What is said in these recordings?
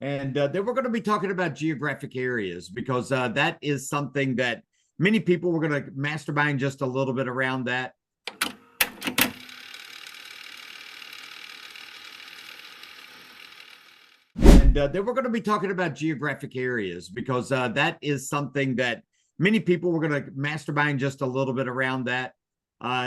And then we're going to be talking about geographic areas because that is something that many people were going to mastermind just a little bit around that. And then we're going to be talking about geographic areas because that is something that many people were going to mastermind just a little bit around that.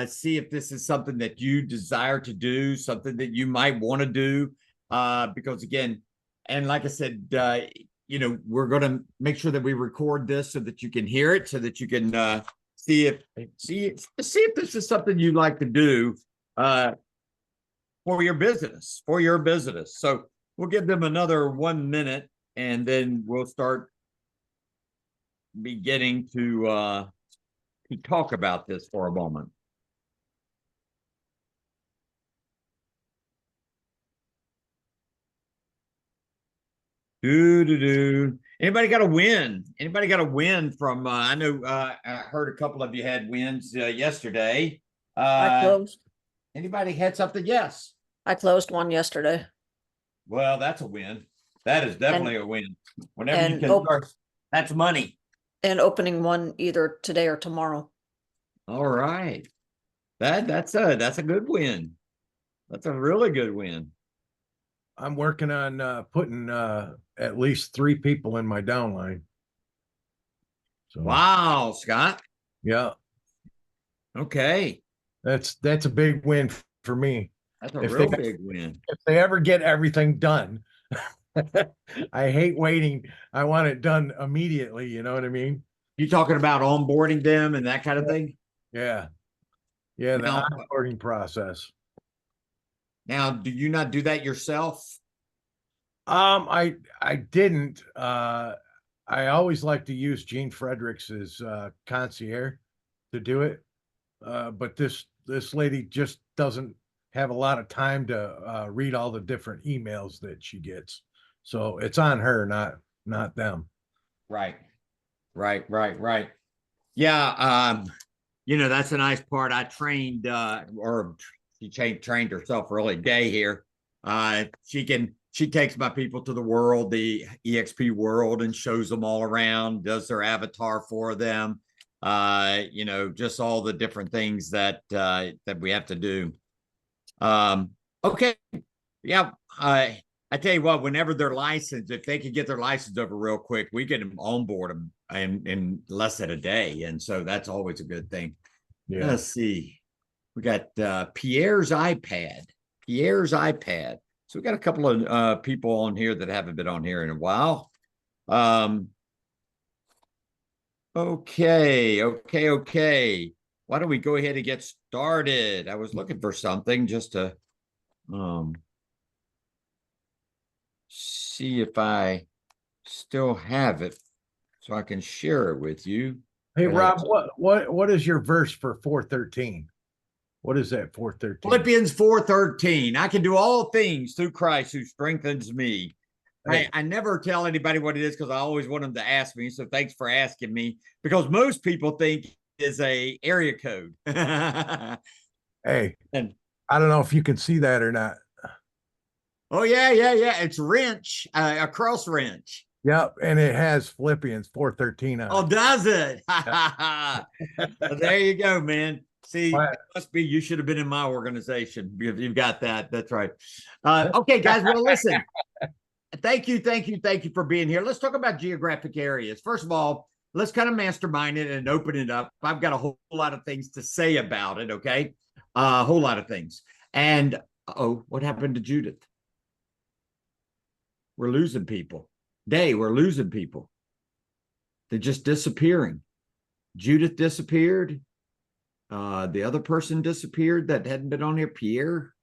See if this is something that you desire to do, something that you might want to do. Because again, and like I said, we're going to make sure that we record this so that you can hear it, so that you can see if this is something you'd like to do for your business, So we'll give them another 1 minute, and then we'll start beginning to talk about this for a moment. Anybody got a win? Anybody got a win from? I know I heard a couple of you had wins yesterday. I closed. Anybody had something? Yes. I closed one yesterday. Well, that's a win. That is definitely a win. Whenever you can start, that's money. And opening one either today or tomorrow. All right. That's a good win. That's a really good win. I'm working on putting at least 3 people in my downline. So, wow, Scott. Yeah. Okay. That's a big win for me. That's a real big win. If they ever get everything done, I hate waiting. I want it done immediately. You know what I mean? You talking about onboarding them and that kind of thing? Yeah. Yeah. The onboarding process. Now, do you not do that yourself? I didn't. I always like to use Gene Fredericks's concierge to do it. But this lady just doesn't have a lot of time to read all the different emails that she gets. So it's on her, not them. Right. Yeah. That's a nice part. I trained or she trained herself really gay here. She takes my people to the world, the EXP world, and shows them all around, does their avatar for them. Just all the different things that we have to do. Okay. Yeah. I tell you what, whenever they're licensed, if they could get their license over real quick, we get them on board them in less than a day. And so that's always a good thing. Yeah. Let's see. We got Pierre's iPad. So we got a couple of people on here that haven't been on here in a while. Okay. Why don't we go ahead and get started? I was looking for something just to see if I still have it so I can share it with you. Hey, Rob, what is your verse for 4:13? What is that 4:13? Philippians 4:13. I can do all things through Christ who strengthens me. Hey. I never tell anybody what it is because I always want them to ask me. So thanks for asking me, because most people think it's a area code. Hey, and I don't know if you can see that or not. Oh, yeah. It's wrench, a cross wrench. Yep, and it has Philippians 4:13 on it. Oh, does it? Well, there you go, man. See, it must be you should have been in my organization. You've got that. That's right. Okay, guys. Well, listen. Thank you for being here. Let's talk about geographic areas. First of all, let's kind of mastermind it and open it up. I've got a whole lot of things to say about it. Okay, a whole lot of things. And what happened to Judith? We're losing people. We're losing people. They're just disappearing. Judith disappeared. The other person disappeared that hadn't been on here, Pierre.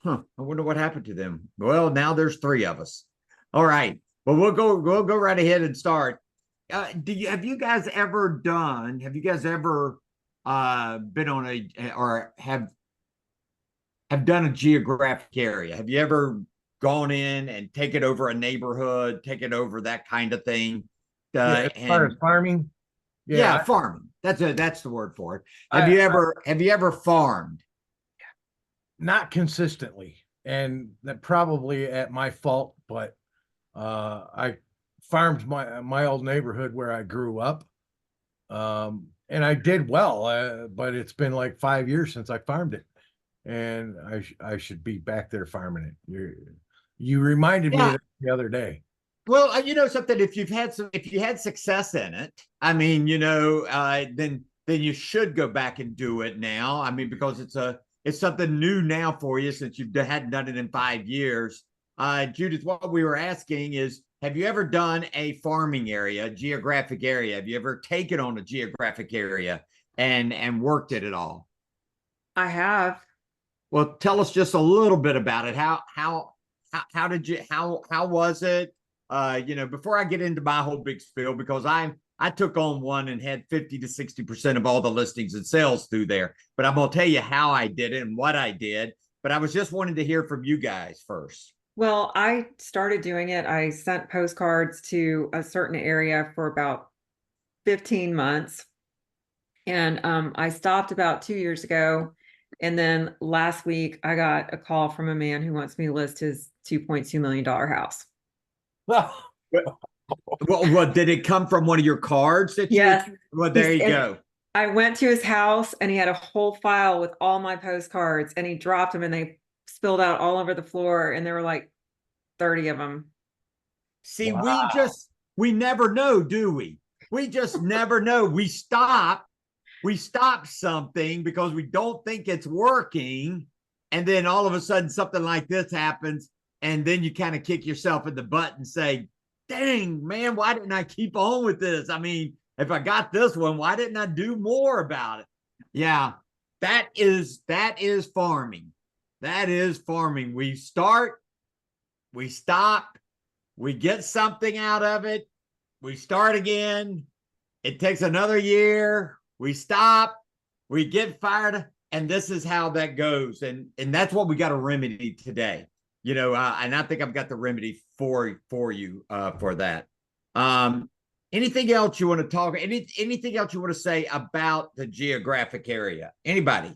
I wonder what happened to them. Well, now there's 3 of us. All right. Well, we'll go right ahead and start. Have you guys ever been on or have done a geographic area? Have you ever gone in and taken over a neighborhood, taken over that kind of thing? As far as farming? Yeah, farming. That's the word for it. Have you ever farmed? Not consistently, and that probably at my fault, but I farmed my old neighborhood where I grew up. And I did well, but it's been like 5 years since I farmed it, and I should be back there farming it. You reminded me of Yeah. that the other day. Well, you know something. If you had success in it, I mean, then you should go back and do it now. I mean, because it's something new now for you since you hadn't done it in 5 years. Judith, what we were asking is, have you ever done a farming area, a geographic area? Have you ever taken on a geographic area and worked it at all? I have. Well, tell us just a little bit about it. How did you how was it? Before I get into my whole big spiel, because I took on one and had 50 to 60% of all the listings and sales through there. But I'm gonna tell you how I did it and what I did. But I was just wanting to hear from you guys first. Well, I started doing it. I sent postcards to a certain area for about 15 months. And I stopped about 2 years ago. And then last week, I got a call from a man who wants me to list his $2.2 million house. Well, did it come from one of your cards that you? Yes. Well, there you go. I went to his house and he had a whole file with all my postcards, and he dropped them and they spilled out all over the floor, and there were like 30 of them. See, Wow. we never know, do we? We just never know. We stop something because we don't think it's working. And then all of a sudden something like this happens. And then you kind of kick yourself in the butt and say, dang, man, why didn't I keep on with this? I mean, if I got this one, why didn't I do more about it? Yeah, that is farming. That is farming. We start, we stop, we get something out of it, we start again. It takes another year. We stop, we get fired, and this is how that goes. And that's what we got to remedy today. And I think I've got the remedy for you for that. Anything else you want to talk? Anything else you want to say about the geographic area? Anybody?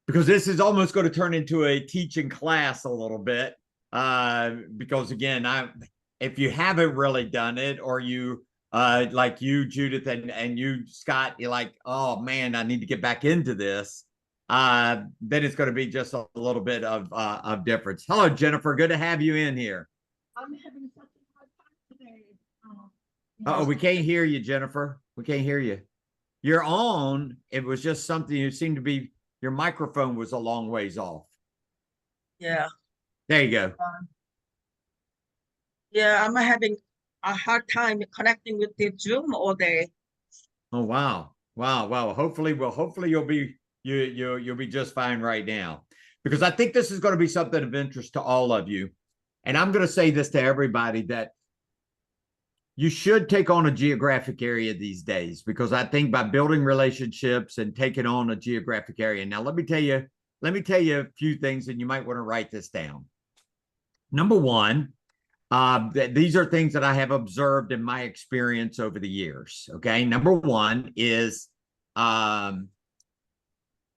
Because this is almost going to turn into a teaching class a little bit. Because again, if you haven't really done it, or you like you, Judith, and you, Scott, you're like, oh man, I need to get back into this. Then it's going to be just a little bit of difference. Hello, Jennifer. Good to have you in here. I'm having such a hard time today. Oh, we can't hear you, Jennifer. We can't hear you. You're on. It was just something you seemed to be. Your microphone was a long ways off. Yeah. There you go. Yeah, I'm having a hard time connecting with the Zoom all day. Oh wow, wow. Hopefully you'll be you'll be just fine right now, because I think this is going to be something of interest to all of you. And I'm going to say this to everybody, that you should take on a geographic area these days, because I think by building relationships and taking on a geographic area. Now, let me tell you a few things, and you might want to write this down. Number one, these are things that I have observed in my experience over the years. Okay. Number one is, and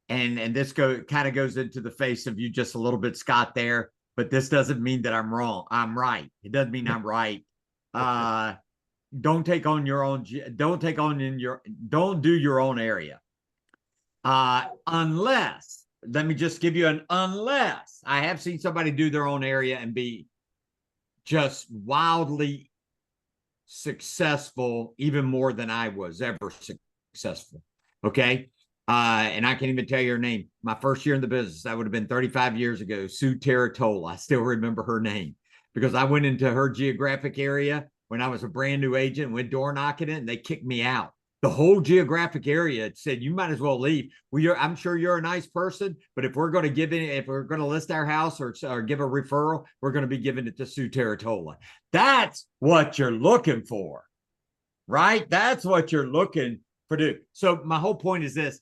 this kind of goes into the face of you just a little bit, Scott, there, but this doesn't mean that I'm wrong. I'm right. It doesn't mean I'm right. Don't do your own area. Unless, let me just give you an unless. I have seen somebody do their own area and be just wildly successful, even more than I was ever successful. Okay. And I can't even tell you her name. My first year in the business, that would have been 35 years ago, Sue Terratola. I still remember her name, because I went into her geographic area when I was a brand new agent, went door knocking it, and they kicked me out. The whole geographic area said, you might as well leave. I'm sure you're a nice person, but if we're going to list our house or give a referral, we're going to be giving it to Sue Terratola. That's what you're looking for, right? That's what you're looking for. So my whole point is this.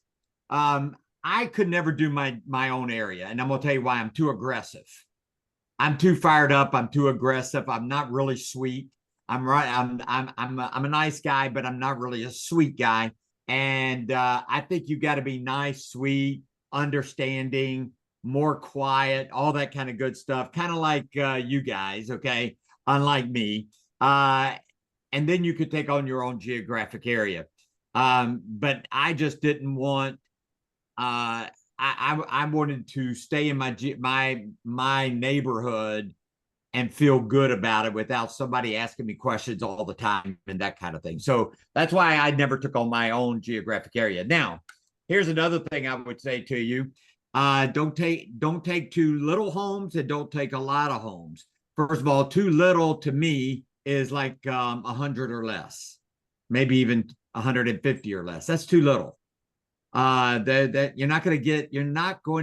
I could never do my own area. And I'm going to tell you why. I'm too aggressive. I'm too fired up. I'm too aggressive. I'm not really sweet. I'm right. I'm a nice guy, but I'm not really a sweet guy. And I think you got to be nice, sweet, understanding, more quiet, all that kind of good stuff, kind of like you guys, okay, unlike me. And then you could take on your own geographic area. But I just didn't want. I wanted to stay in my neighborhood and feel good about it without somebody asking me questions all the time and that kind of thing. So that's why I never took on my own geographic area. Now, here's another thing I would say to you. Don't take too little homes and don't take a lot of homes. First of all, too little to me is like 100 or less, maybe even 150 or less. That's too little. That you're not going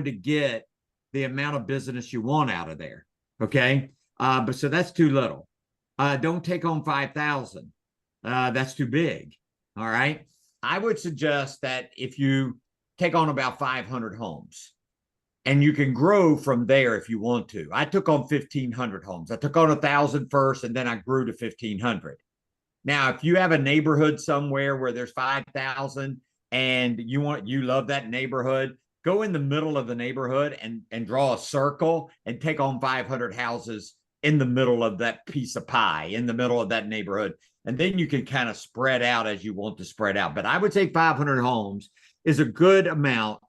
to get the amount of business you want out of there. Okay. But so that's too little. Don't take on 5,000. That's too big. All right. I would suggest that if you take on about 500 homes and you can grow from there if you want to. I took on 1,500 homes. I took on 1,000 first and then I grew to 1,500. Now, if you have a neighborhood somewhere where there's 5,000 and you love that neighborhood, go in the middle of the neighborhood and draw a circle and take on 500 houses in the middle of that piece of pie, in the middle of that neighborhood. And then you can kind of spread out as you want to spread out. But I would say 500 homes is a good amount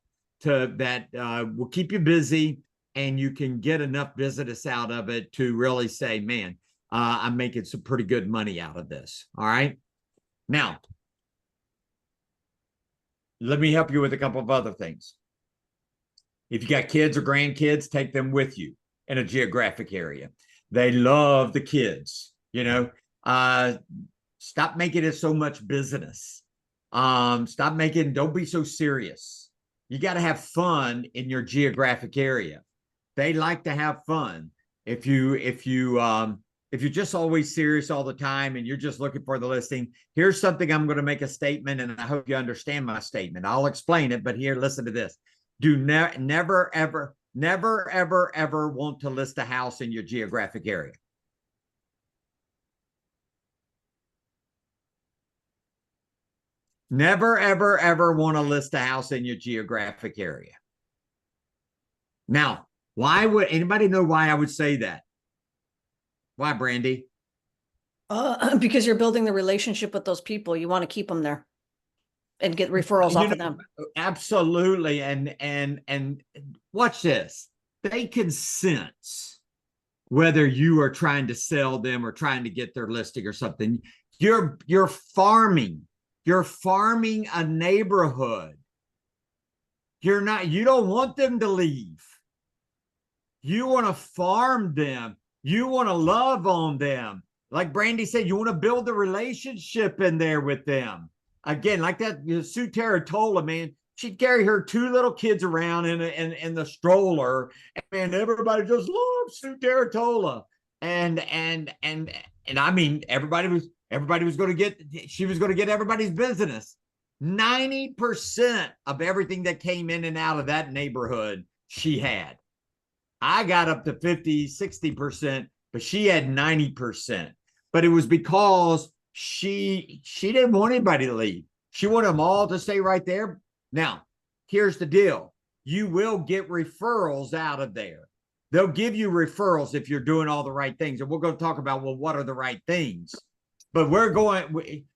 that will keep you busy and you can get enough business out of it to really say, man, I'm making some pretty good money out of this. All right. Now, let me help you with a couple of other things. If you got kids or grandkids, take them with you in a geographic area. They love the kids, stop making it so much business. Don't be so serious. You got to have fun in your geographic area. They like to have fun. If you're just always serious all the time and you're just looking for the listing, here's something I'm going to make a statement, and I hope you understand my statement. I'll explain it, but here, listen to this. Do never, ever want to list a house in your geographic area. Never, ever want to list a house in your geographic area. Now, why would anybody know why I would say that? Why, Brandy? Because you're building the relationship with those people. You want to keep them there and get referrals off of them. Absolutely. And watch this. They can sense whether you are trying to sell them or trying to get their listing or something. You're farming a neighborhood. You don't want them to leave. You want to farm them. You want to love on them. Like Brandy said, you want to build a relationship in there with them. Again, like that Sue Terratola, man, she'd carry her two little kids around in the stroller, and everybody just loves Sue Terratola. And I mean, everybody was going to get, she was going to get everybody's business. 90% of everything that came in and out of that neighborhood, she had. I got up to 50, 60%, but she had 90%. But it was because she didn't want anybody to leave. She wanted them all to stay right there. Now, here's the deal. You will get referrals out of there. They'll give you referrals if you're doing all the right things. And we're going to talk about, well, what are the right things? But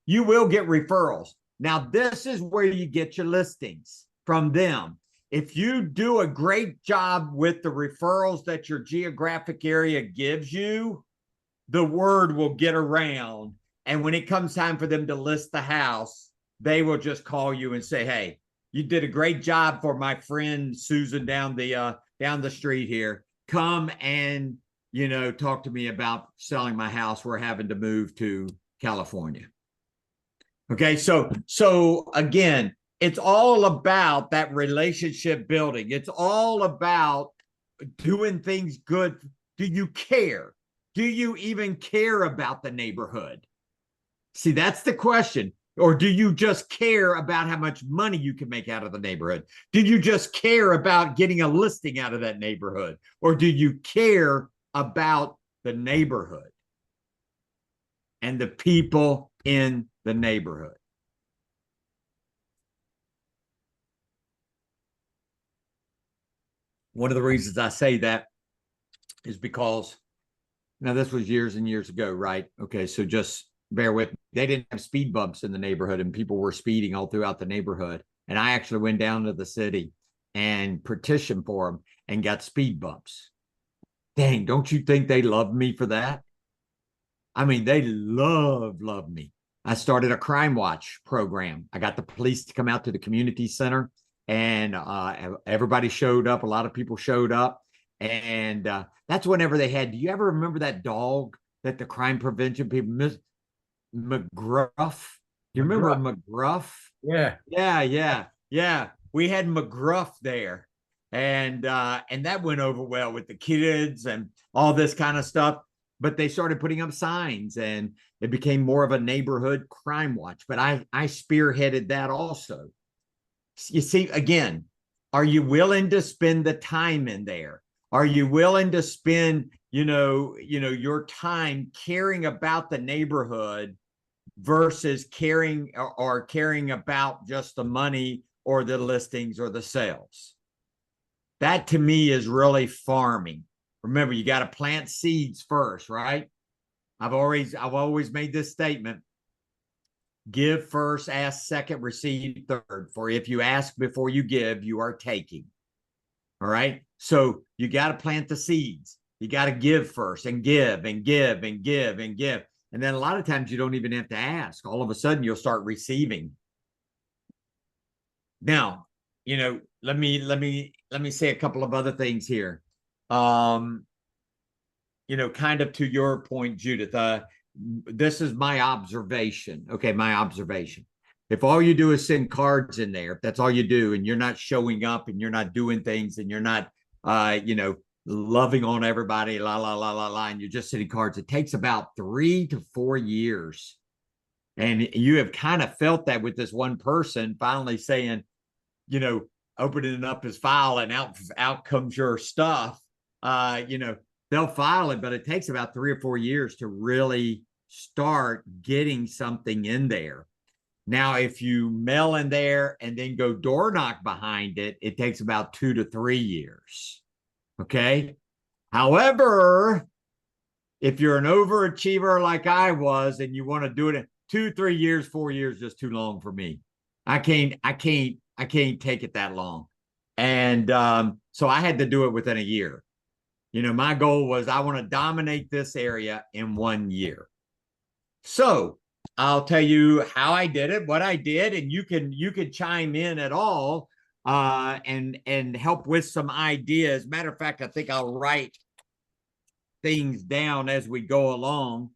you will get referrals. Now, this is where you get your listings from them. If you do a great job with the referrals that your geographic area gives you, the word will get around. And when it comes time for them to list the house, they will just call you and say, hey, you did a great job for my friend Susan down the street here. Come and, talk to me about selling my house. We're having to move to California. Okay. So again, it's all about that relationship building. It's all about doing things good. Do you care? Do you even care about the neighborhood? See, that's the question. Or do you just care about how much money you can make out of the neighborhood? Do you just care about getting a listing out of that neighborhood? Or do you care about the neighborhood and the people in the neighborhood? One of the reasons I say that is because now this was years and years ago, right? Okay, so just bear with me. They didn't have speed bumps in the neighborhood, and people were speeding all throughout the neighborhood. And I actually went down to the city and petitioned for them and got speed bumps. Dang, don't you think they loved me for that? I mean, they love me. I started a crime watch program. I got the police to come out to the community center, and everybody showed up. A lot of people showed up, and that's whenever they had. Do you ever remember that dog that the crime prevention people, Miss McGruff? Do you remember McGruff? Yeah. Yeah. We had McGruff there, and that went over well with the kids and all this kind of stuff. But they started putting up signs, and it became more of a neighborhood crime watch. But I spearheaded that also. You see, again, are you willing to spend the time in there? Are you willing to spend, your time caring about the neighborhood versus caring or caring about just the money or the listings or the sales? That to me is really farming. Remember, you got to plant seeds first, right? I've always made this statement. Give first, ask second, receive third. For if you ask before you give, you are taking. All right. So you got to plant the seeds. You got to give first and give and give and give and give. And then a lot of times you don't even have to ask. All of a sudden you'll start receiving. Now, let me say a couple of other things here. Kind of to your point, Judith, this is my observation. Okay, my observation. If all you do is send cards in there, if that's all you do, and you're not showing up and you're not doing things and you're not, loving on everybody, la, la, la, la, la, and you're just sending cards, it takes about 3 to 4 years. And you have kind of felt that with this one person finally saying, opening up his file and out comes your stuff. They'll file it, but it takes about 3 or 4 years to really start getting something in there. Now, if you mail in there and then go door knock behind it, it takes about 2 to 3 years. Okay. However, if you're an overachiever like I was and you want to do it in 2, 3 years, 4 years, just too long for me. I can't take it that long. And so I had to do it within a year. My goal was I want to dominate this area in 1 year. So I'll tell you how I did it, what I did, and you can chime in at all and help with some ideas. Matter of fact, I think I'll write things down as we go along.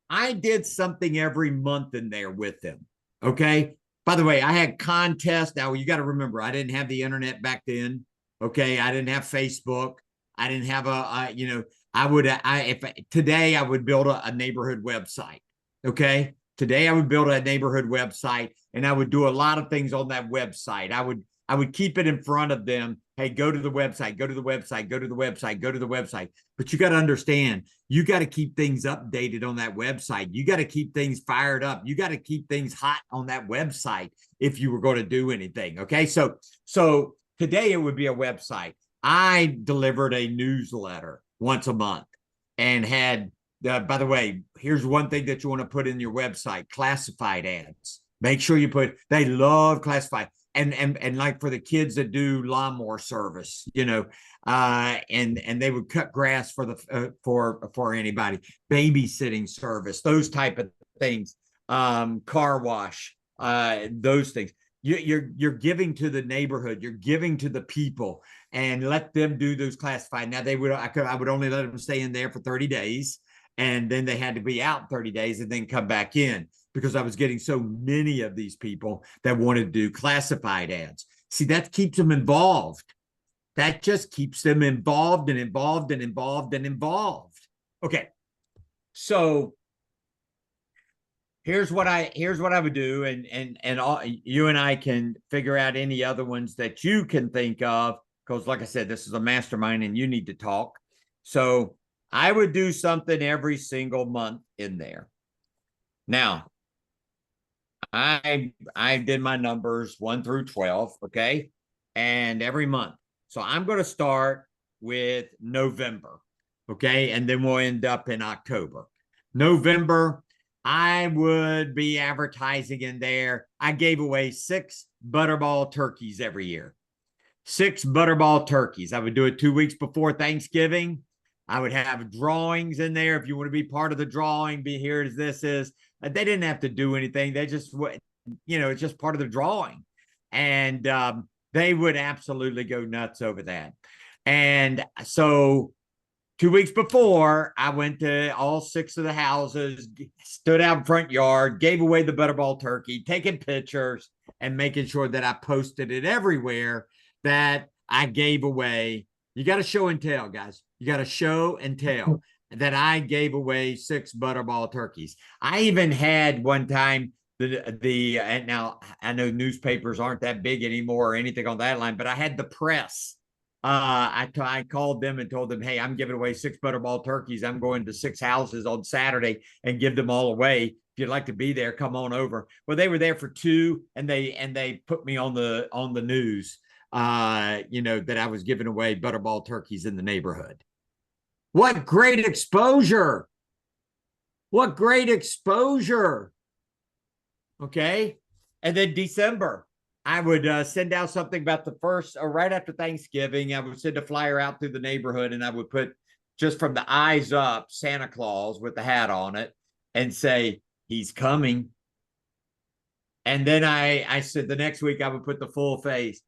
I did something every month in there with them. Okay. By the way, I had contests. Now you got to remember, I didn't have the internet back then. Okay. I didn't have Facebook. I didn't have today I would build a neighborhood website. Okay. Today I would build a neighborhood website and I would do a lot of things on that website. I would keep it in front of them. Hey, go to the website, go to the website, go to the website, go to the website. But you got to understand, you got to keep things updated on that website. You got to keep things fired up. You got to keep things hot on that website if you were going to do anything. Okay. So today it would be a website. I delivered a newsletter once a month and had, by the way, here's one thing that you want to put in your website: classified ads. Make sure they love classified. And like for the kids that do lawnmower service, and they would cut grass for anybody, babysitting service, those type of things, car wash, those things. You're giving to the neighborhood, you're giving to the people, and let them do those classified. Now I would only let them stay in there for 30 days, and then they had to be out 30 days and then come back in, because I was getting so many of these people that wanted to do classified ads. See, that keeps them involved. That just keeps them involved and involved and involved and involved. Okay. So here's what I would do. And all, you and I can figure out any other ones that you can think of, because like I said, this is a mastermind and you need to talk. So I would do something every single month in there. Now, I did my numbers 1 through 12. Okay. and every month. So I'm going to start with November. Okay. And then we'll end up in October. November, I would be advertising in there. I gave away 6 Butterball turkeys every year. 6 Butterball turkeys. I would do it 2 weeks before Thanksgiving. I would have drawings in there. If you want to be part of the drawing, be here as this is. They didn't have to do anything. They just, it's just part of the drawing. And they would absolutely go nuts over that. And so 2 weeks before, I went to all 6 of the houses, stood out in front yard, gave away the Butterball turkey, taking pictures and making sure that I posted it everywhere that I gave away. You got to show and tell, guys. You got to show and tell that I gave away 6 Butterball turkeys. I even had one time and now I know newspapers aren't that big anymore or anything on that line, but I had the press. I called them and told them, hey, I'm giving away 6 Butterball turkeys. I'm going to 6 houses on Saturday and give them all away. If you'd like to be there, come on over. Well, they were there for 2, and they put me on the news, that I was giving away Butterball turkeys in the neighborhood. What great exposure. What great exposure. Okay. And then December, I would send out something about the first or right after Thanksgiving. I would send a flyer out through the neighborhood, and I would put just from the eyes up Santa Claus with the hat on it and say, he's coming. And then I said the next week I would put the full face.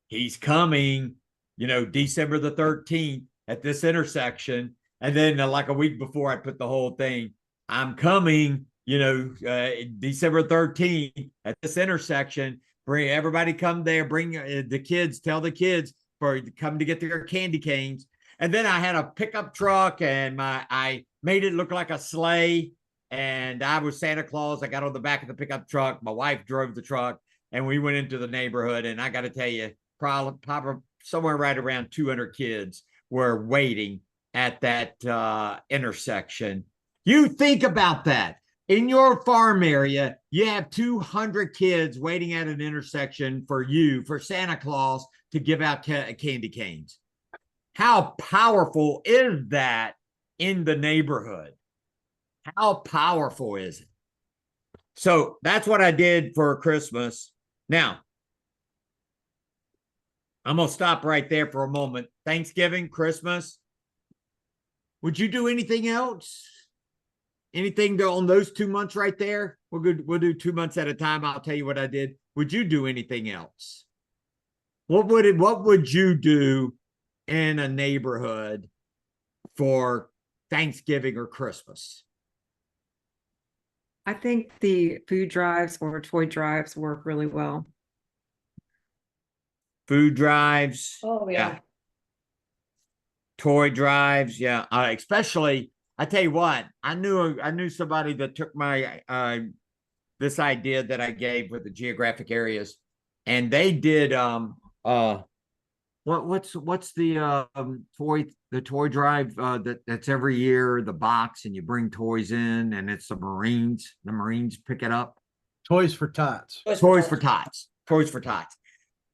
He's coming, December the 13th at this intersection. And then like a week before, I put the whole thing. I'm coming, December 13th at this intersection. Bring everybody, come there, bring the kids, tell the kids come to get their candy canes. And then I had a pickup truck, and I made it look like a sleigh, and I was Santa Claus. I got on the back of the pickup truck. My wife drove the truck, and we went into the neighborhood. And I got to tell you, probably somewhere right around 200 kids were waiting at that intersection. You think about that. In your farm area, you have 200 kids waiting at an intersection for Santa Claus to give out candy canes. How powerful is that in the neighborhood? How powerful is it? So that's what I did for Christmas. Now, I'm going to stop right there for a moment. Thanksgiving, Christmas. Would you do anything else? Anything on those 2 months right there? We'll do 2 months at a time. I'll tell you what I did. Would you do anything else? What would you do in a neighborhood for Thanksgiving or Christmas? I think the food drives or toy drives work really well. Food drives. Oh, yeah. Toy drives. Yeah. Especially, I tell you what, I knew somebody that took my this idea that I gave with the geographic areas, and they did what's the toy drive that's every year, the box, and you bring toys in, and it's the Marines pick it up. Toys for Tots. Toys for Tots.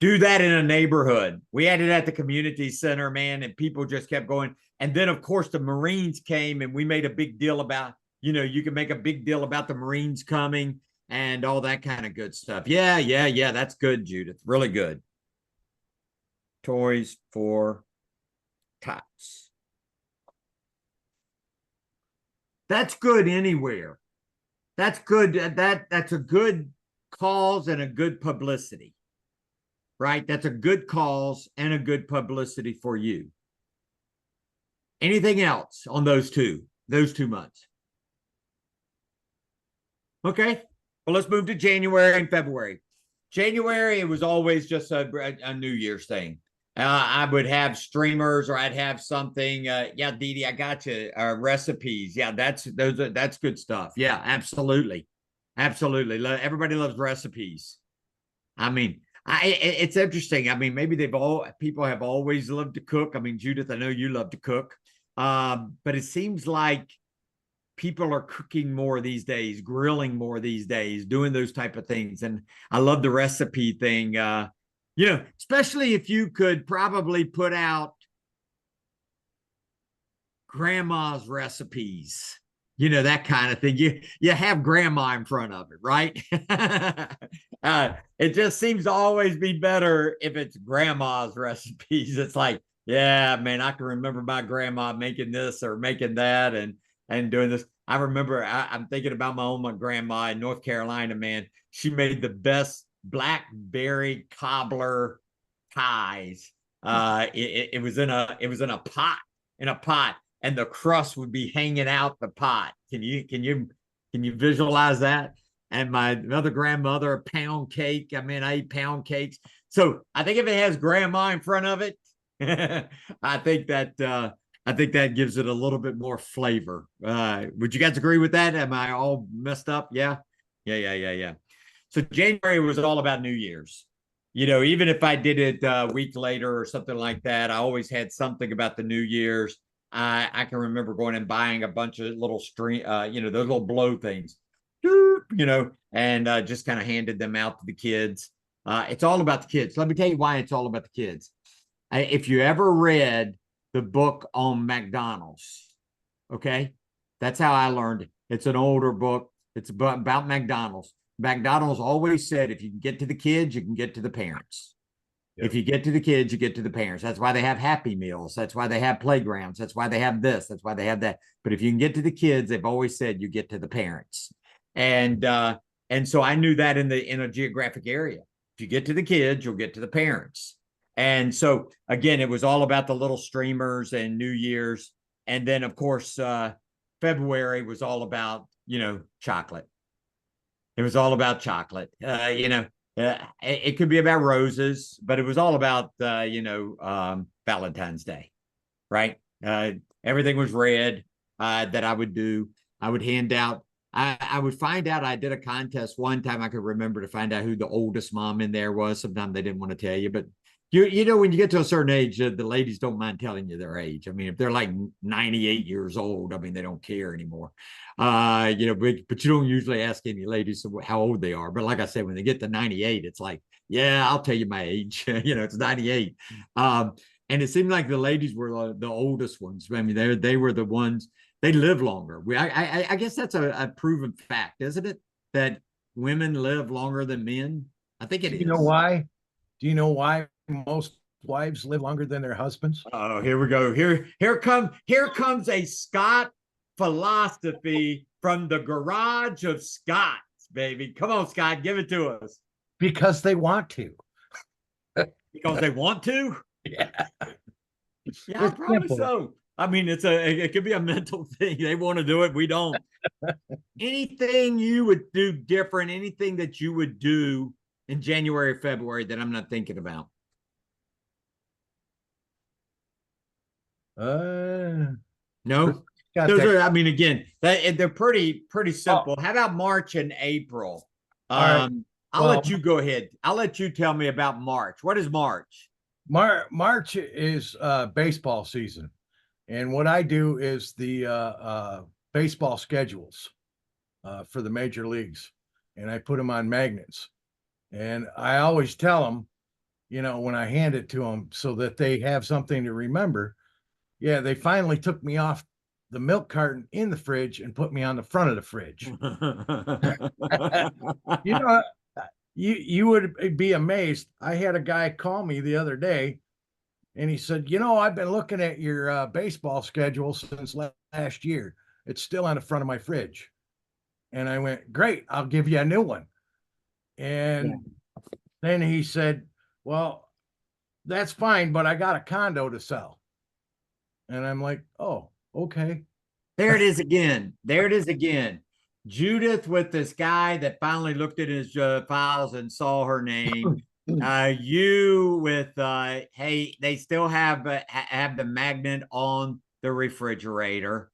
Do that in a neighborhood. We had it at the community center, man, and people just kept going. And then, of course, the Marines came, and we made a big deal about, you can make a big deal about the Marines coming and all that kind of good stuff. Yeah. That's good, Judith. Really good. Toys for Tots. That's good anywhere. That's good. That's a good cause and a good publicity. Right? That's a good cause and a good publicity for you. Anything else on those 2 months? Okay. Well, let's move to January and February. January, it was always just a New Year's thing. I would have streamers, or I'd have something. Yeah, Dee Dee, I got you. Recipes. Yeah, that's good stuff. Yeah, absolutely. Everybody loves recipes. I mean, it's interesting. I mean, maybe people have always loved to cook. I mean, Judith, I know you love to cook, but it seems like people are cooking more these days, grilling more these days, doing those type of things. And I love the recipe thing. You know, especially if you could probably put out grandma's recipes, you know, that kind of thing. You have grandma in front of it, right? It just seems to always be better if it's grandma's recipes. It's like, yeah, man, I can remember my grandma making this or making that and doing this. I remember I'm thinking about my own grandma in North Carolina, man. She made the best blackberry cobbler pies. It was in a pot, and the crust would be hanging out the pot. Can you visualize that? And my other grandmother, a pound cake. I mean, I ate pound cakes. So I think if it has grandma in front of it, I think that gives it a little bit more flavor. Would you guys agree with that? Am I all messed up? Yeah. Yeah. So January was all about New Year's. You know, even if I did it a week later or something like that, I always had something about the New Year's. I can remember going and buying a bunch of little those little blow things, and just kind of handed them out to the kids. It's all about the kids. Let me tell you why it's all about the kids. If you ever read the book on McDonald's, okay, that's how I learned it. It's an older book. It's about McDonald's. McDonald's always said, if you can get to the kids, you can get to the parents. Yep. If you get to the kids, you get to the parents. That's why they have Happy Meals. That's why they have playgrounds. That's why they have this. That's why they have that. But if you can get to the kids, they've always said you get to the parents. And so I knew that in a geographic area. If you get to the kids, you'll get to the parents. And so again, it was all about the little streamers and New Year's. And then of course, February was all about, chocolate. It was all about chocolate. It could be about roses, but it was all about, Valentine's Day, right? Everything was red that I would do. I would hand out. I would find out. I did a contest one time. I could remember to find out who the oldest mom in there was. Sometimes they didn't want to tell you, but when you get to a certain age, the ladies don't mind telling you their age. I mean, if they're like 98 years old, I mean, they don't care anymore. But you don't usually ask any ladies how old they are. But like I said, when they get to 98, it's like, yeah, I'll tell you my age. It's 98. And it seemed like the ladies were the oldest ones. I mean, they were the ones, they live longer. I guess that's a proven fact, isn't it? That women live longer than men. I think it is. You know why? Do you know why most wives live longer than their husbands? Oh, here we go. Here comes a Scott philosophy from the garage of Scott, baby. Come on, Scott, give it to us. Because they want to. Because they want to? Yeah. Yeah, probably so. I mean, it could be a mental thing. They want to do it. We don't. Anything you would do different, anything that you would do in January, February that I'm not thinking about? No. Those are, I mean, again, they're pretty simple. How about March and April? I'll let you go ahead. I'll let you tell me about March. What is March? March is baseball season. And what I do is the baseball schedules for the major leagues. And I put them on magnets. And I always tell them, when I hand it to them so that they have something to remember. Yeah, they finally took me off the milk carton in the fridge and put me on the front of the fridge. You would be amazed. I had a guy call me the other day and he said, I've been looking at your baseball schedule since last year. It's still on the front of my fridge. And I went, great, I'll give you a new one. And then he said, well, that's fine, but I got a condo to sell. And I'm like, oh, okay. There it is again. Judith with this guy that finally looked at his files and saw her name. You with, hey, they still have the magnet on the refrigerator.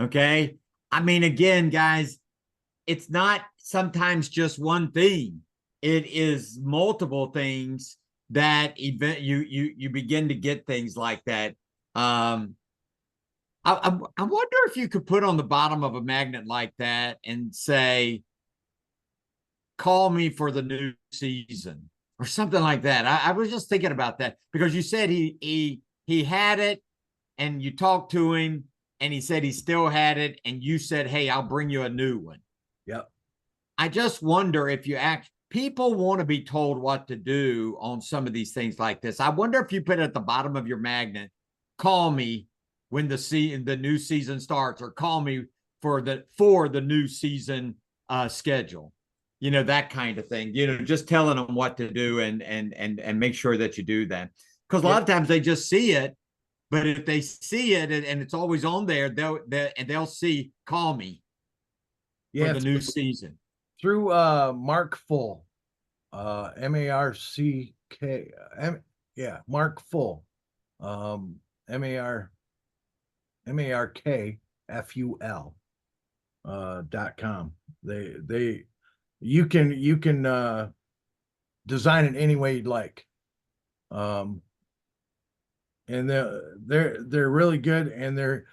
Okay. I mean, again, guys, it's not sometimes just one thing. It is multiple things that you begin to get things like that. I wonder if you could put on the bottom of a magnet like that and say, call me for the new season. or something like that. I was just thinking about that because you said he had it and you talked to him and he said he still had it and you said, hey, I'll bring you a new one. Yep. I just wonder if people want to be told what to do on some of these things like this. I wonder if you put it at the bottom of your magnet, call me when the new season starts, or call me for the new season schedule. You know, that kind of thing. You know, just telling them what to do and make sure that you do that. Because a lot of times they just see it, but if they see it and it's always on there, they'll see call me for the new season. Through Mark Full, M-A-R-C-K, Mark Full, M-A-R-K-F-U-L .com. You can design it any way you'd like. And they're really good, and they're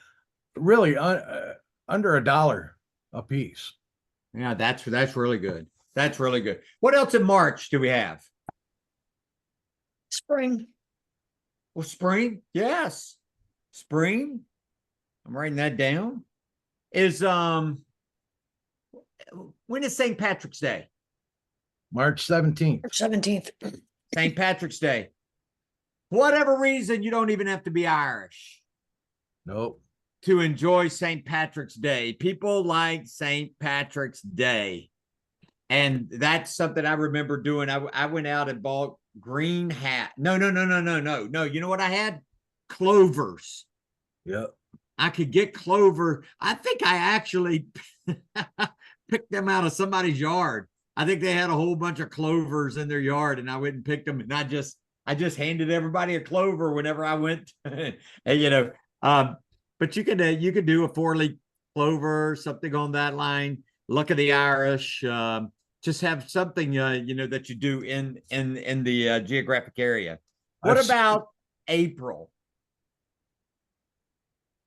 really under $1 a piece. Yeah, that's really good. That's really good. What else in March do we have? Spring. Well, spring, yes. Spring. I'm writing that down. Is when is St. Patrick's Day? March 17th. 17th. St. Patrick's Day. Whatever reason, you don't even have to be Irish Nope. to enjoy St. Patrick's Day. People like St. Patrick's Day. And that's something I remember doing. I went out and bought green hat. No. You know what I had? Clovers. Yep. I could get clover. I think I actually picked them out of somebody's yard. I think they had a whole bunch of clovers in their yard, and I went and picked them. And I just handed everybody a clover whenever I went. And, you know, but you could do a 4-leaf clover, something on that line. Luck of the Irish. Just have something you know, that you do in the geographic area. What about April?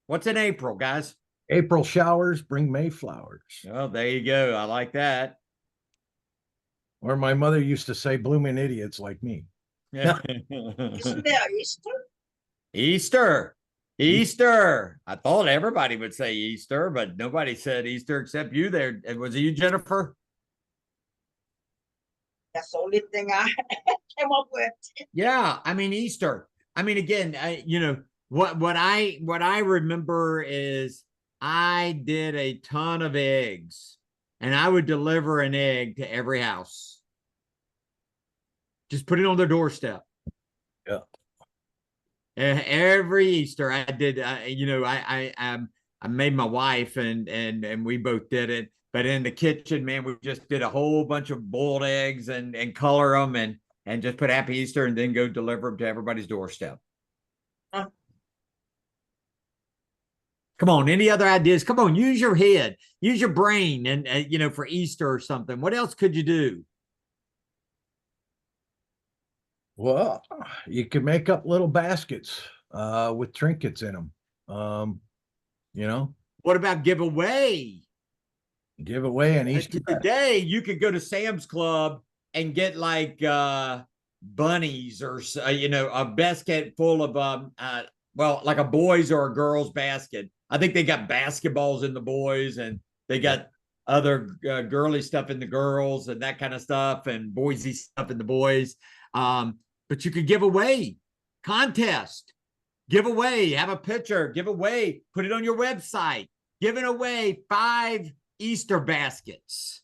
What's in April, guys? April showers bring May flowers. Oh, there you go. I like that. Or my mother used to say, blooming idiots like me. Isn't there Easter? Easter. I thought everybody would say Easter, but nobody said Easter except you there. Was it you, Jennifer? That's the only thing I came up with. Yeah, I mean Easter. I mean, again, you know what I remember is I did a ton of eggs, and I would deliver an egg to every house. Just put it on their doorstep. Yeah. Every Easter I did. You know, I made my wife and we both did it. But in the kitchen, man, we just did a whole bunch of boiled eggs and color them and just put Happy Easter and then go deliver them to everybody's doorstep. Huh. Come on, any other ideas? Come on, use your head, use your brain, and you know, for Easter or something. What else could you do? Well, you can make up little baskets with trinkets in them. You know, What about giveaway? give away an Easter Today, you could go to Sam's Club and get like bunnies or you know, a basket full of well, like a boys or a girls basket. I think they got basketballs in the boys, and they got other girly stuff in the girls, and that kind of stuff, and boysy stuff in the boys. But you could give away, contest, give away, have a picture, give away, put it on your website, giving away 5 Easter baskets.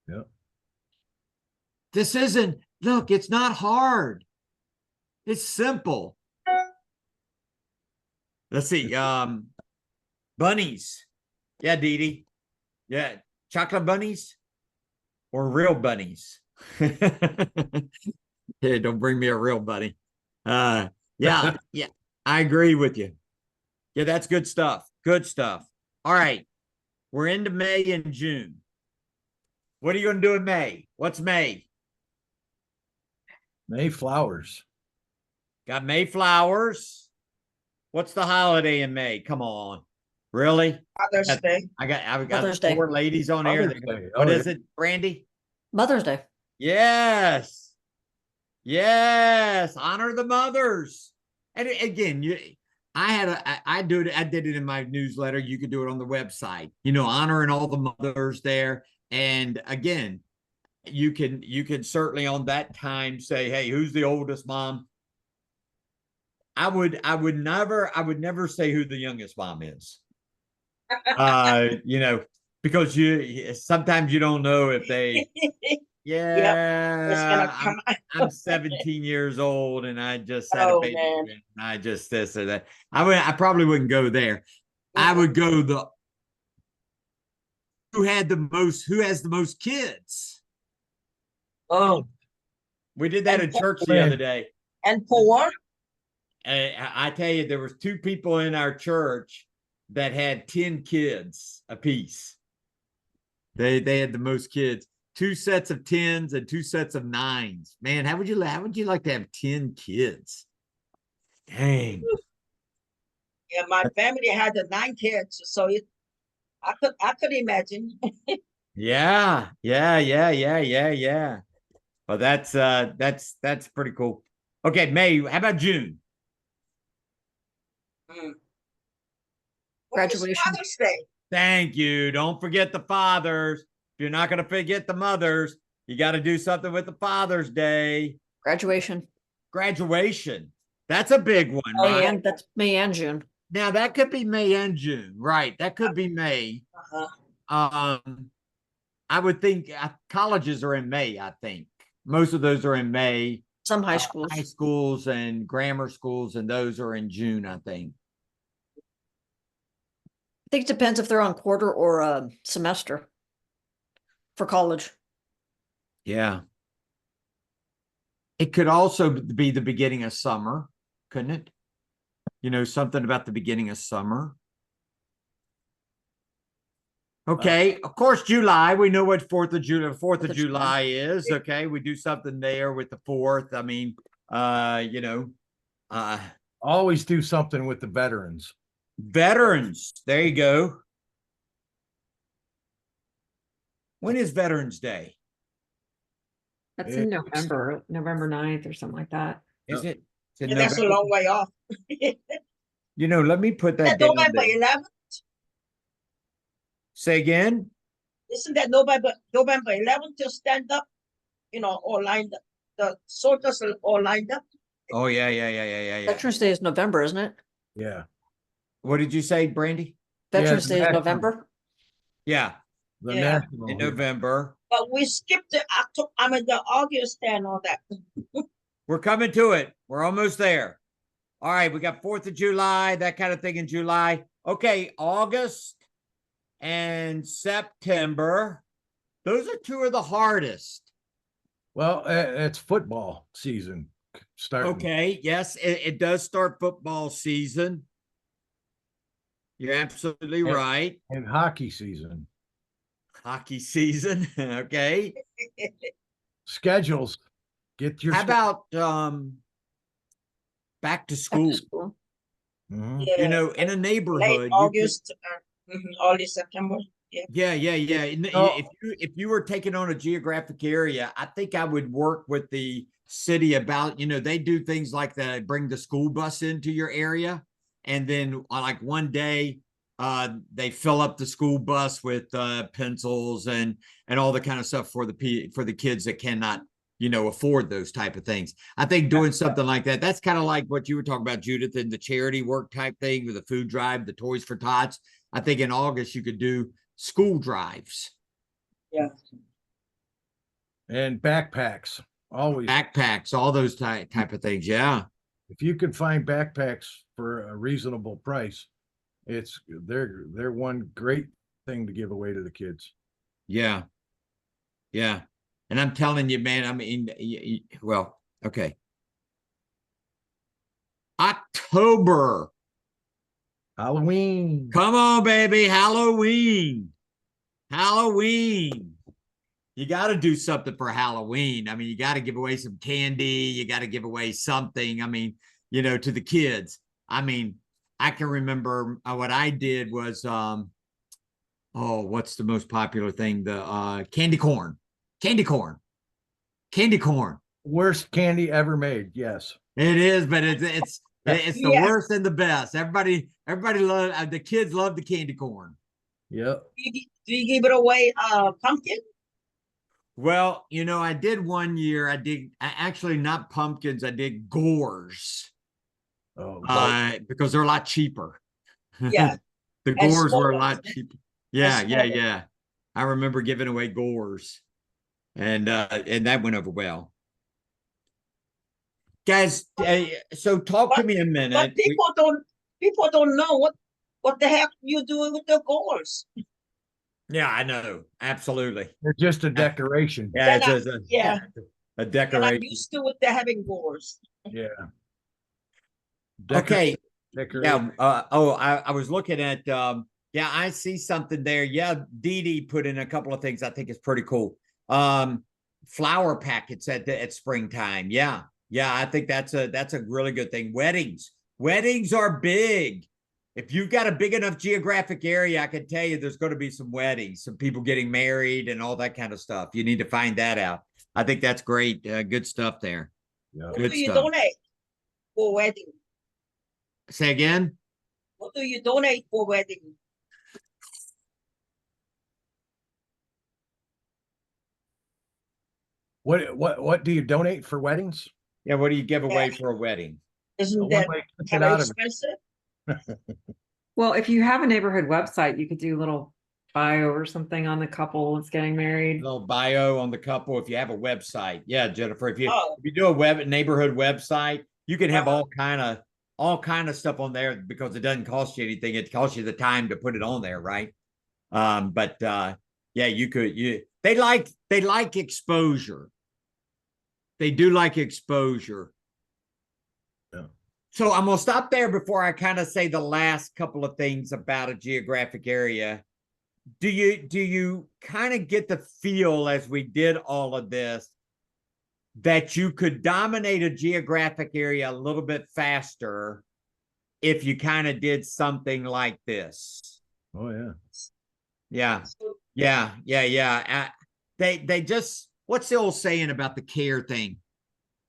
Yep. This isn't, look, it's not hard. It's simple. Let's see. Bunnies. Yeah, Dee Dee. Yeah. Chocolate bunnies or real bunnies? Hey, don't bring me a real bunny. Yeah, yeah, I agree with you. Yeah, that's good stuff. Good stuff. All right. We're into May and June. What are you going to do in May? What's May? Mayflowers. Got Mayflowers. What's the holiday in May? Come on. Really? Father's Day. I've got Mother's Day. 4 ladies on here. Mother's Day. What Oh, is yeah. it, Brandy? Mother's Day. Yes. Yes. Honor the mothers. And again, I did it in my newsletter. You could do it on the website, honoring all the mothers there. And again, you can certainly on that time say, hey, who's the oldest mom? I would never say who the youngest mom is. Because sometimes you don't know if they, It's gonna yeah, come out. I'm 17 years old and I just had a Oh, baby man. and I just this or that. I probably wouldn't go there. I would go who has the most kids. Oh, We did that And in church the other When? day. and poor. I tell you, there was 2 people in our church that had 10 kids apiece. They had the most kids. 2 sets of 10s and 2 sets of 9s. Man, how would you like to have 10 kids? Dang. Yeah, my family had the 9 kids, so I could imagine. Yeah. Well, that's pretty cool. Okay, May, how about June? When is Graduation. Father's Day? Thank you. Don't forget the fathers. If you're not going to forget the mothers, you got to do something with the Father's Day. Graduation. Graduation. That's a big one, Oh, right? yeah. And that's May and June. Now that could be May and June, right? That could be May. Uh-huh. I would think colleges are in May. I think most of those are in May. Some high schools. High schools and grammar schools, and those are in June, I think. I think it depends if they're on quarter or a semester for college. Yeah. It could also be the beginning of summer, couldn't it? Something about the beginning of summer. Okay, of course, July. We know what 4th of July, 4th of July is. Okay, we do something there with the 4th. I mean, Always do something with the veterans. veterans. There you go. When is Veterans Day? That's in It's- November 9th or something like that. Is it? Is it And that's a November? long way off. Let me put that That down November there. 11th? Say again. Isn't that November 11th to stand up? All lined up. The soldiers are all lined up. Oh yeah. Veterans Day is November, isn't it? Yeah. What did you say, Brandy? Veterans the Day is national- November. Yeah, The Yeah. national. in November. But we skipped the October, the August and all that. We're coming to it. We're almost there. All right, we got 4th of July, that kind of thing in July. Okay, August and September. Those are 2 of the hardest. Well, it's football season starting. Okay, yes, it does start football season. You're absolutely Yeah. right. And hockey season. Hockey season. Okay. Schedules. Get your How about back to Back to school? school. Mhm. In a Late neighborhood. you could- August, early September. Yeah. Yeah. Oh. If you were taking on a geographic area, I think I would work with the city about, they do things like that, bring the school bus into your area. And then like one day, they fill up the school bus with pencils and all the kind of stuff for the kids that cannot, afford those type of things. I think doing something like that, that's kind of like what you were talking about, Judith, and the charity work type thing with the food drive, the Toys for Tots. I think in August you could do school drives, Yeah. And backpacks. Always. backpacks, all those type of things. Yeah. If you can find backpacks for a reasonable price, they're one great thing to give away to the kids. Yeah. And I'm telling you, man, I mean, well, okay. October. Halloween. Come on, baby. Halloween. You got to do something for Halloween. I mean, you got to give away some candy. You got to give away something. I mean, to the kids. I mean, I can remember what I did was, what's the most popular thing? The candy corn. Candy corn. Worst candy ever made. Yes. It is, but it's the Yeah. worst and the best. Everybody love the kids love the candy corn. Yep. Do you give it away, pumpkin? Well, I did one year. I actually not pumpkins. I did gores Oh, because they're a lot cheaper. Yeah. The And gores were a s'mores. lot cheaper. Yeah, And yeah, s'mores. yeah. I remember giving away gores, and that went over well. Guys, so talk to me a minute. But people don't know what the heck you doing with the goals. Yeah, I know. Absolutely. they're just a decoration. Yeah, They're it's not- yeah. a And I'm decoration. used to it, they're having goals. Yeah. Okay. Decoration. Yeah. I was looking at yeah, I see something there. Yeah, Dee Dee put in a couple of things I think is pretty cool. Flower packets at springtime. Yeah. Yeah, I think that's a really good thing. Weddings. Weddings are big. If you've got a big enough geographic area, I can tell you there's going to be some weddings, some people getting married and all that kind of stuff. You need to find that out. I think that's great. Good stuff there. Yeah. What Good do you stuff. donate for wedding? Say again. What do you donate for wedding? What do you donate for weddings? Yeah, what do you give away for a wedding? Isn't One that way to get kind out of of it. expensive? Well, if you have a neighborhood website, you could do a little bio or something on the couple that's getting married. Little bio on the couple if you have a website. Yeah, Jennifer, if you Oh. do a neighborhood website, you can have Uh-huh. all kind of stuff on there because it doesn't cost you anything. It costs you the time to put it on there, right? But yeah, they like exposure. They do like exposure. Yeah. So I'm gonna stop there before I kind of say the last couple of things about a geographic area. Do you kind of get the feel as we did all of this that you could dominate a geographic area a little bit faster if you kind of did something like this? Oh yeah. Yeah. So, Yeah. They just, what's the old saying about the care thing?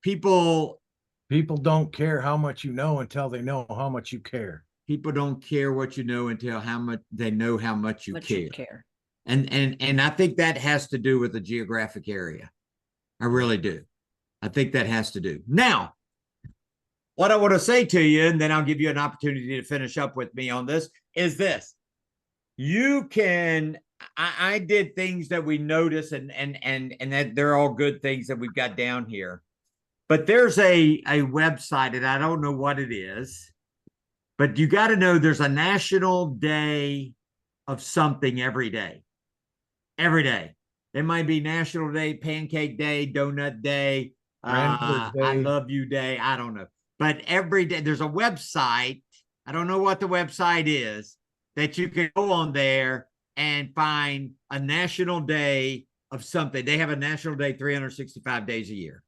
People People don't care how much you know until they know how much you care. don't care what you know until how much they know how much you Much care. you care. And I think that has to do with the geographic area. I really do. I think that has to do. Now, what I want to say to you, and then I'll give you an opportunity to finish up with me on this, is this. You can, I did things that we notice and that they're all good things that we've got down here. But there's a website, and I don't know what it is, but you got to know there's a national day of something every day. Every day. It might be National Day, Pancake Day, Donut Day, Grandmother's I Day. Love You Day. I don't know. But every day there's a website. I don't know what the website is that you can go on there and find a national day of something. They have a national day 365 days a year.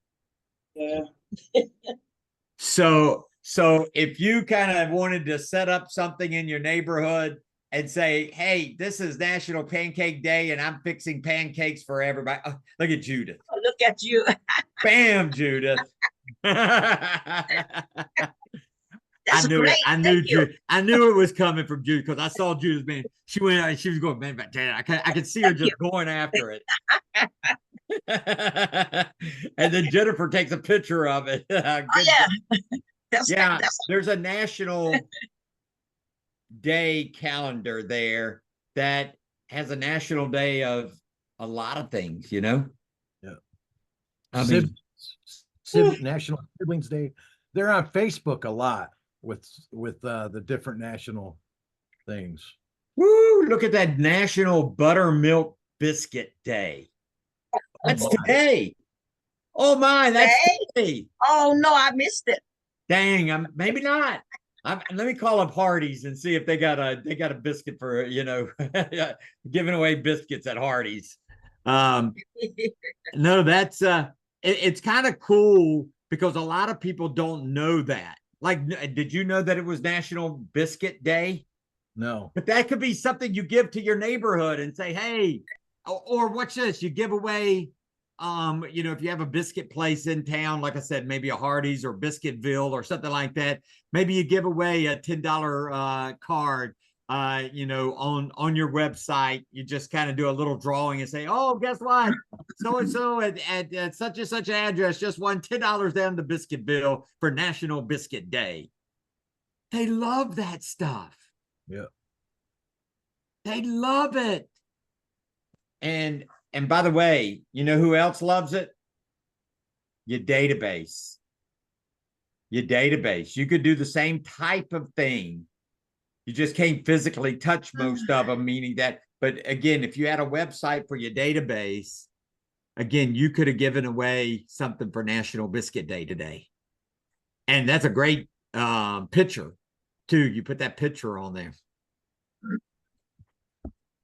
yeah. So if you kind of wanted to set up something in your neighborhood and say, hey, this is National Pancake Day and I'm fixing pancakes for everybody. Oh, look at Judith. Oh, look at you. Bam, Judith. That's I knew great. it. I knew Thank you. Judith. I knew it was coming from Judith because I saw Judith, man. She went out and she was going, man, but I could see her Thank just going after it. And then Jennifer takes a picture of it. Oh, Good yeah. Yeah, That's there's a national day calendar there that has a national day of a lot of things, you know? Yeah. I mean, National Siblings Day. They're on Facebook a lot with the different national things. woo, look at that National Buttermilk Biscuit Day. That's my. today. Oh my, that's today. Oh no, I missed it. Dang, maybe not. Let me call up Hardee's and see if they got a biscuit for, giving away biscuits at Hardee's. No, that's it's kind of cool because a lot of people don't know that. Like, did you know that it was National Biscuit Day? No. But that could be something you give to your neighborhood and say, hey, or watch this, you give away you know, if you have a biscuit place in town, like I said, maybe a Hardee's or Biscuitville or something like that, maybe you give away a $10 card, you know, on your website. You just kind of do a little drawing and say, oh, guess what? So-and-so at such and such address just won $10 down to Biscuitville for National Biscuit Day. They love that stuff. Yeah. They love it. And by the way, you know who else loves it? Your database. Your database. You could do the same type of thing. You just can't physically touch most of them, meaning that, but again, if you had a website for your database, again, you could have given away something for National Biscuit Day today. And that's a great picture, too. You put that picture on there.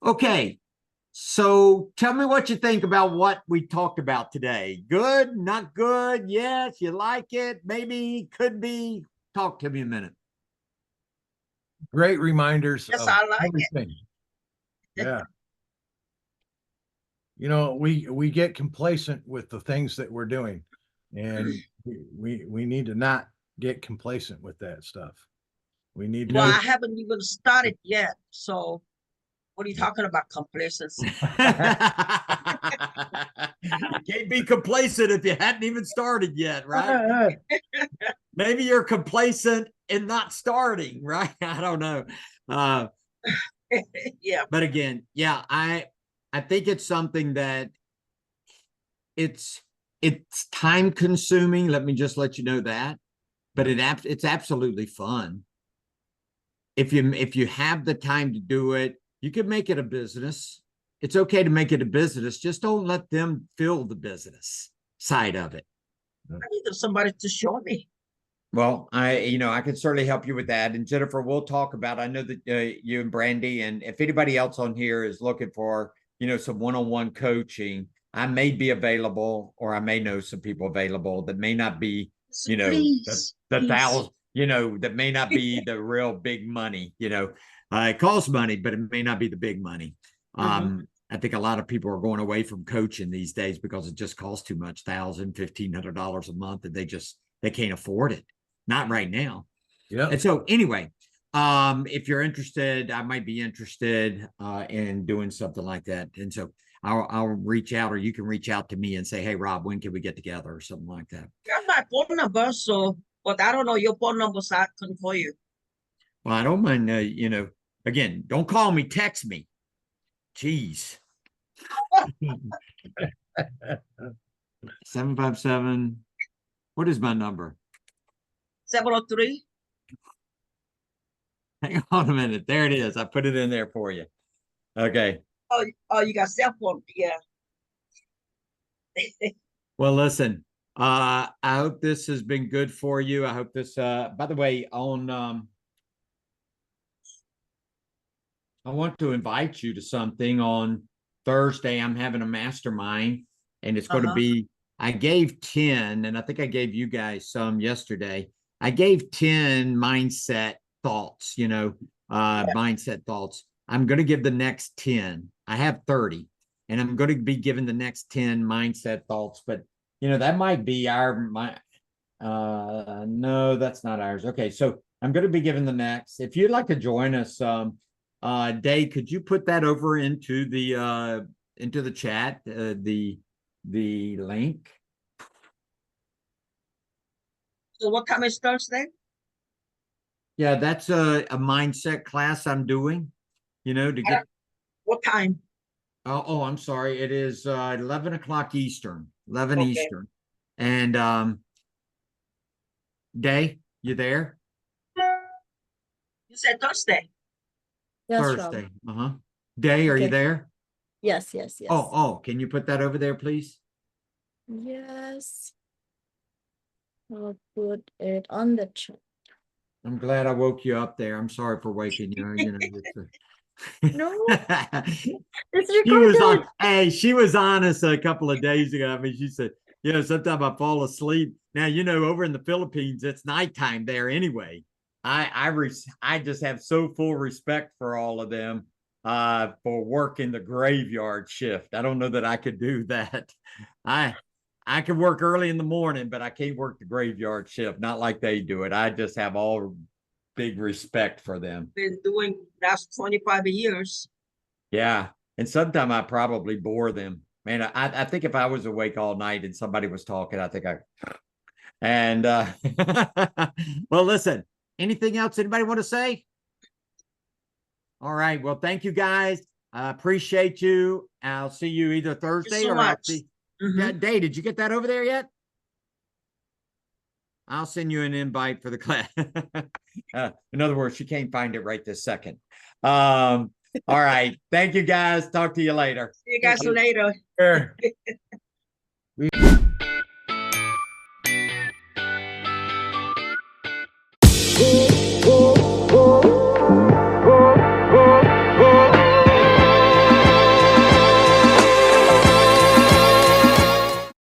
Okay. So tell me what you think about what we talked about today. Good, not good, yes, you like it, maybe, could be. Talk to me a minute. Great reminders Yes, of I like it. everything. Yeah. You know, we get complacent with the things that we're doing, and we need to not get complacent with that stuff. We need to Well, I haven't even started yet. So what are you talking about complacency? You can't be complacent if you hadn't even started yet, right? Maybe you're complacent in not starting, right? I don't know. Yeah. But again, yeah, I think it's something that it's time consuming. Let me just let you know that, but it's absolutely fun. If you have the time to do it, you could make it a business. It's okay to make it a business. Just don't let them fill the business side of it. I need somebody to show me. Well, I can certainly help you with that. And Jennifer, we'll talk about, I know that you and Brandy, and if anybody else on here is looking for, some one-on-one coaching, I may be available, or I may know some people available that may not be, Please, the please. thousand, that may not be the real big money, it costs money, but it may not be the big money. I think a lot of people are going away from coaching these days because it just costs too much, $1,000, $1,500 a month, and they can't afford it. Not right now. Yeah. And so anyway, if you're interested, I might be interested in doing something like that. And so I'll reach out, or you can reach out to me and say, hey, Rob, when can we get together, or something like that. You got my phone number, but I don't know your phone number, so I couldn't call you. Well, I don't mind, again, don't call me, text me. Jeez. 757. What is my number? 703. Hang on a minute. There it is. I put it in there for you. Okay. Oh, you got cell phone. Yeah. Well, listen, I hope this has been good for you. I hope this, by the way, I want to invite you to something on Thursday. I'm having a mastermind, and it's going to be, I gave 10, and I think I gave you guys some yesterday. I gave 10 mindset thoughts, mindset thoughts. I'm going to give the next 10. I have 30, and I'm going to be giving the next 10 mindset thoughts, but that might be no, that's not ours. Okay. So I'm going to be giving the next. If you'd like to join us, Dave, could you put that over into the chat, the link? So what time it starts then? Yeah, that's a mindset class I'm doing, to get. What time? Oh, I'm sorry. It is 11 o'clock Eastern, 11 Okay. Eastern. And Day, you there? You said Thursday. Yes, Thursday. Rob. Day, are you Okay. there? Yes, yes, yes. Oh, can you put that over there, please? Yes. I'll put it on the chat. I'm glad I woke you up there. I'm sorry for waking you. No, it's She was recorded. she was honest a couple of days ago. I mean, she said, sometimes I fall asleep. Now, over in the Philippines, it's nighttime there anyway. I just have so full respect for all of them. for working the graveyard shift. I don't know that I could do that. I can work early in the morning, but I can't work the graveyard shift, not like they do it. I just have all big respect for them. Been doing that's 25 years. Yeah. And sometimes I probably bore them. Man, I think if I was awake all night and somebody was talking, I think and well, listen, anything else anybody want to say? All right. Well, thank you guys. I appreciate you. I'll see you either Thursday so or I'll much. see. Mhm. Yeah, Day, did you get that over there yet? I'll send you an invite for the class. In other words, she can't find it right this second. All right. Thank you guys. Talk to you later. See you guys later. Sure.